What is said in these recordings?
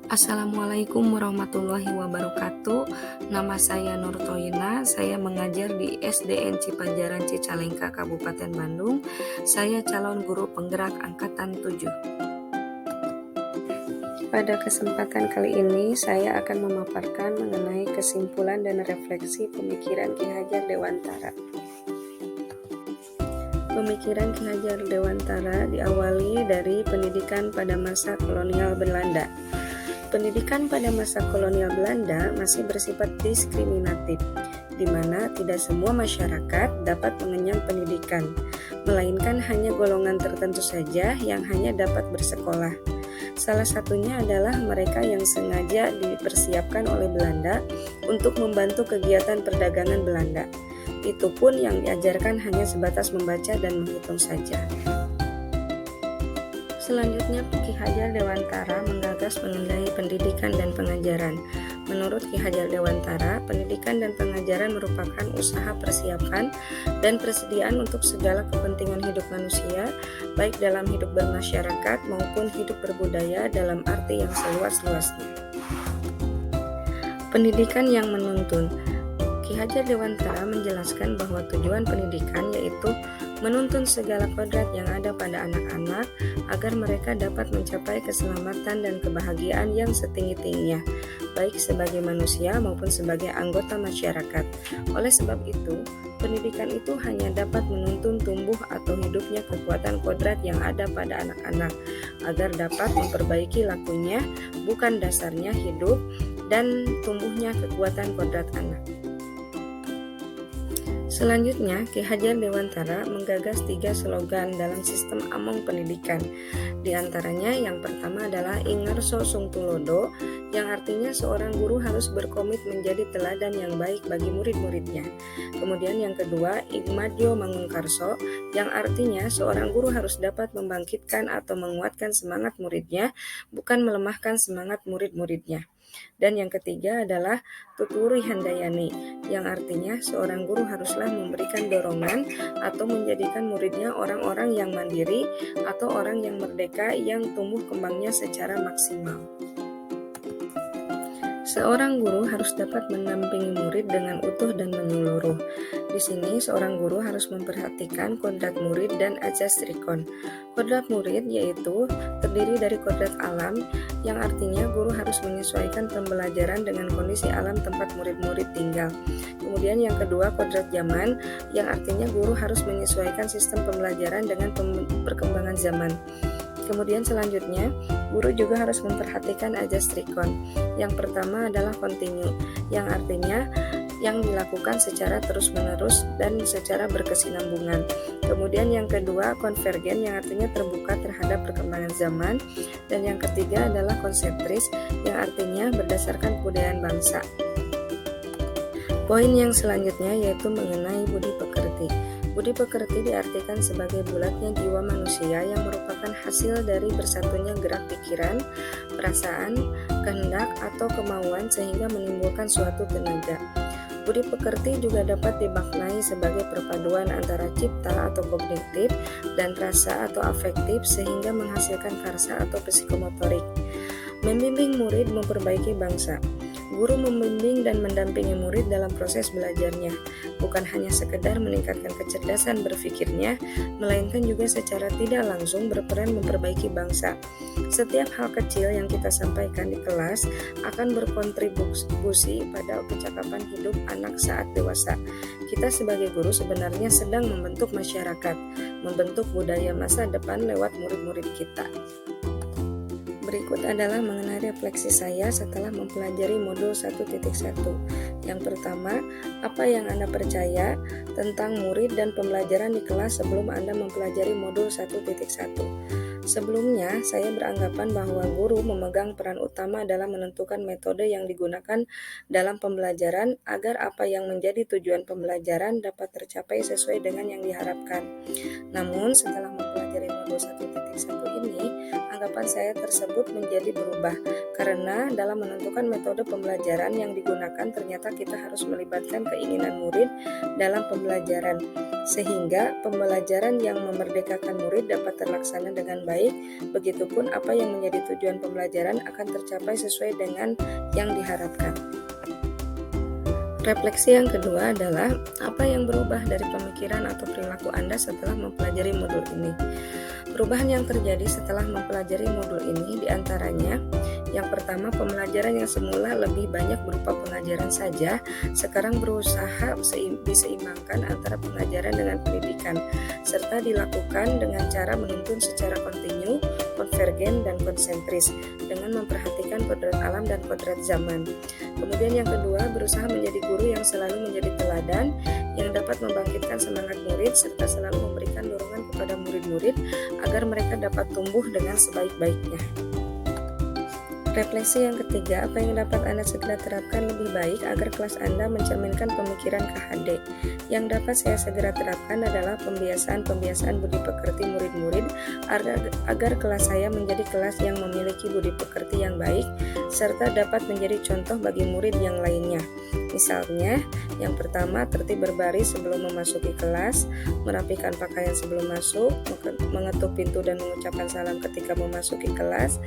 Assalamualaikum warahmatullahi wabarakatuh. Nama saya Nur Toyina. Saya mengajar di SDN Cipajaran Cicalengka, Kabupaten Bandung. Saya calon guru penggerak angkatan 7. Pada kesempatan kali ini, saya akan memaparkan mengenai kesimpulan dan refleksi pemikiran Ki Hajar Dewantara. Pemikiran Ki Hajar Dewantara diawali dari pendidikan pada masa kolonial Belanda. Pendidikan pada masa kolonial Belanda masih bersifat diskriminatif, di mana tidak semua masyarakat dapat mengenyam pendidikan, melainkan hanya golongan tertentu saja yang hanya dapat bersekolah. Salah satunya adalah mereka yang sengaja dipersiapkan oleh Belanda untuk membantu kegiatan perdagangan Belanda. Itu pun yang diajarkan hanya sebatas membaca dan menghitung saja. Selanjutnya, Ki Hajar Dewantara menggagas mengenai pendidikan dan pengajaran. Menurut Ki Hajar Dewantara, pendidikan dan pengajaran merupakan usaha persiapan dan persediaan untuk segala kepentingan hidup manusia, baik dalam hidup bermasyarakat maupun hidup berbudaya dalam arti yang seluas-luasnya. Pendidikan yang menuntun. Ki Hajar Dewantara menjelaskan bahwa tujuan pendidikan yaitu menuntun segala kodrat yang ada pada anak-anak agar mereka dapat mencapai keselamatan dan kebahagiaan yang setinggi-tingginya, baik sebagai manusia maupun sebagai anggota masyarakat. Oleh sebab itu, pendidikan itu hanya dapat menuntun tumbuh atau hidupnya kekuatan kodrat yang ada pada anak-anak, agar dapat memperbaiki lakunya, bukan dasarnya hidup dan tumbuhnya kekuatan kodrat anak. Selanjutnya, Ki Hajar Dewantara menggagas 3 slogan dalam sistem among pendidikan. Di antaranya yang pertama adalah Ingarso Sung Tulodo, yang artinya seorang guru harus berkomit menjadi teladan yang baik bagi murid-muridnya. Kemudian yang kedua, Igmadyo Mangunkarso, yang artinya seorang guru harus dapat membangkitkan atau menguatkan semangat muridnya, bukan melemahkan semangat murid-muridnya. Dan yang ketiga adalah Tuturi Handayani, yang artinya seorang guru haruslah memberikan dorongan atau menjadikan muridnya orang-orang yang mandiri atau orang yang merdeka yang tumbuh kembangnya secara maksimal. Seorang guru harus dapat mendampingi murid dengan utuh dan menyeluruh. Di sini, seorang guru harus memperhatikan kodrat murid dan ajas rikon. Kodrat murid yaitu terdiri dari kodrat alam, yang artinya guru harus menyesuaikan pembelajaran dengan kondisi alam tempat murid-murid tinggal. Kemudian yang kedua, kodrat zaman, yang artinya guru harus menyesuaikan sistem pembelajaran dengan perkembangan zaman. Kemudian selanjutnya, guru juga harus memperhatikan ajas rikon. Yang pertama adalah kontinu, yang artinya yang dilakukan secara terus-menerus dan secara berkesinambungan. Kemudian yang kedua, konvergen, yang artinya terbuka terhadap perkembangan zaman. Dan yang ketiga adalah konsentris, yang artinya berdasarkan kebudayaan bangsa. Poin yang selanjutnya yaitu mengenai budi pekerti. Budi pekerti diartikan sebagai bulatnya jiwa manusia yang merupakan hasil dari bersatunya gerak pikiran, perasaan, kehendak, atau kemauan sehingga menimbulkan suatu tenaga. Budi pekerti juga dapat dimaknai sebagai perpaduan antara cipta atau kognitif dan rasa atau afektif sehingga menghasilkan karsa atau psikomotorik. Membimbing murid memperbaiki bangsa. Guru membimbing dan mendampingi murid dalam proses belajarnya, bukan hanya sekedar meningkatkan kecerdasan berpikirnya, melainkan juga secara tidak langsung berperan memperbaiki bangsa. Setiap hal kecil yang kita sampaikan di kelas akan berkontribusi pada kecakapan hidup anak saat dewasa. Kita sebagai guru sebenarnya sedang membentuk masyarakat, membentuk budaya masa depan lewat murid-murid kita. Berikut adalah mengenai refleksi saya setelah mempelajari modul 1.1. Yang pertama, apa yang Anda percaya tentang murid dan pembelajaran di kelas sebelum Anda mempelajari modul 1.1? Sebelumnya, saya beranggapan bahwa guru memegang peran utama dalam menentukan metode yang digunakan dalam pembelajaran agar apa yang menjadi tujuan pembelajaran dapat tercapai sesuai dengan yang diharapkan. Namun, setelah mempelajari modul 1.1 ini, anggapan saya tersebut menjadi berubah, karena dalam menentukan metode pembelajaran yang digunakan ternyata kita harus melibatkan keinginan murid dalam pembelajaran, sehingga pembelajaran yang memerdekakan murid dapat terlaksana dengan baik. Begitupun apa yang menjadi tujuan pembelajaran akan tercapai sesuai dengan yang diharapkan. Refleksi yang kedua adalah apa yang berubah dari pemikiran atau perilaku Anda setelah mempelajari modul ini. Perubahan yang terjadi setelah mempelajari modul ini diantaranya, yang pertama, pembelajaran yang semula lebih banyak berupa pengajaran saja, sekarang berusaha diseimbangkan antara pengajaran dengan pendidikan, serta dilakukan dengan cara menuntun secara kontinu, konvergen, dan konsentris, dengan memperhatikan kodrat alam dan kodrat zaman. Kemudian yang kedua, berusaha menjadi guru yang selalu menjadi teladan, yang dapat membangkitkan semangat murid, serta selalu memberikan dorongan kepada murid-murid agar mereka dapat tumbuh dengan sebaik-baiknya. Refleksi yang ketiga, apa yang dapat Anda segera terapkan lebih baik agar kelas Anda mencerminkan pemikiran KHD? Yang dapat saya segera terapkan adalah pembiasaan budi pekerti murid-murid agar kelas saya menjadi kelas yang memiliki budi pekerti yang baik, serta dapat menjadi contoh bagi murid yang lainnya. Misalnya, yang pertama, tertib berbaris sebelum memasuki kelas, merapikan pakaian sebelum masuk, mengetuk pintu dan mengucapkan salam ketika memasuki kelas,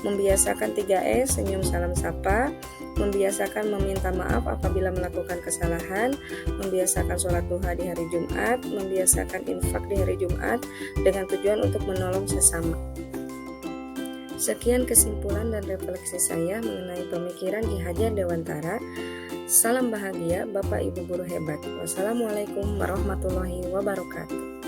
membiasakan 3E, senyum salam sapa, membiasakan meminta maaf apabila melakukan kesalahan, membiasakan sholat duha di hari Jumat, membiasakan infak di hari Jumat dengan tujuan untuk menolong sesama. Sekian kesimpulan dan refleksi saya mengenai pemikiran Ki Hajar Dewantara. Salam bahagia Bapak Ibu guru hebat. Wassalamualaikum warahmatullahi wabarakatuh.